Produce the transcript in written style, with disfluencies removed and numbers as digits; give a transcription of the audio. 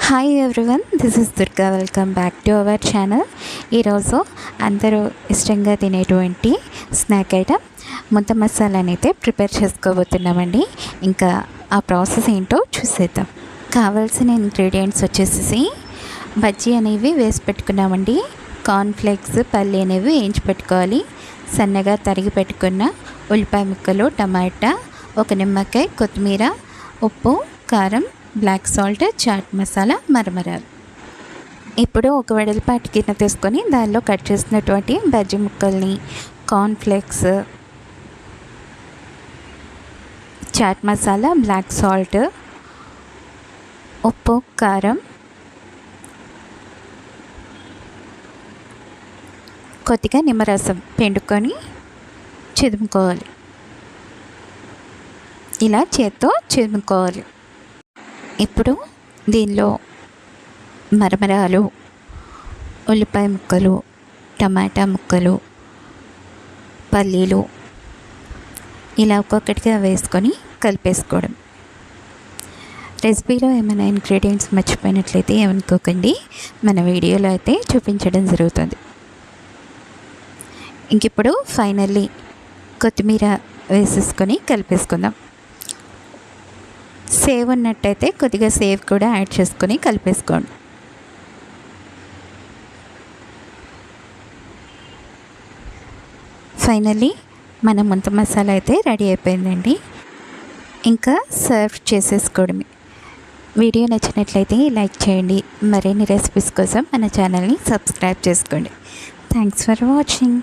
Hi everyone, this is Durga. Welcome back to our channel. ఈరోజు అందరూ ఇష్టంగా తినేటువంటి స్నాక్ ఐటమ్ ముంత మసాలాని అయితే ప్రిపేర్ చేసుకోబోతున్నామండి. ఇంకా ఆ ప్రాసెస్ ఏంటో చూసేద్దాం. కావాల్సిన ఇంగ్రీడియంట్స్ వచ్చేసి బజ్జీ అనేవి వేసి పెట్టుకున్నామండి. కార్న్ఫ్లేక్స్, పల్లి అనేవి వేయించి పెట్టుకోవాలి. సన్నగా తరిగి పెట్టుకున్న ఉల్లిపాయ ముక్కలు, టమాటా, ఒక నిమ్మకాయ, కొత్తిమీర, ఉప్పు, కారం, బ్లాక్ సాల్ట్, చాట్ మసాలా, మరమరాలు. ఇప్పుడు ఒక వెడల్పాటి గిన్నె తీసుకొని దానిలో కట్ చేసినటువంటి బజ్జీ ముక్కల్ని, cornflakes, chaat masala, black salt, ఉప్పు, కారం, కొద్దిగా నిమ్మరసం పిండుకొని చిదుముకోవాలి. ఇలా చేత్తో చిదుముకోవాలి. ఇప్పుడు దీనిలో మరమరాలు, ఉల్లిపాయ ముక్కలు, టమాటా ముక్కలు, పల్లీలు ఇలా ఒక్కొక్కటిగా వేసుకొని కలిపేసుకోవడం. రెసిపీలో ఏమైనా ఇంగ్రీడియంట్స్ మర్చిపోయినట్లయితే ఏమనుకోకండి, మన వీడియోలో అయితే చూపించడం జరుగుతుంది. ఇంక ఇప్పుడు ఫైనల్లీ కొత్తిమీర వేసేసుకొని కలిపేసుకుందాం. సేవ్ ఉన్నట్టయితే కొద్దిగా సేవ్ కూడా యాడ్ చేసుకొని కలిపేసుకోండి. ఫైనల్లీ మన ముంత మసాలా అయితే రెడీ అయిపోయిందండి. ఇంకా సర్వ్ చేసేసుకోవడమే. వీడియో నచ్చినట్లయితే లైక్ చేయండి. మరిన్ని రెసిపీస్ కోసం మన ఛానల్ని సబ్స్క్రైబ్ చేసుకోండి. Thanks for watching.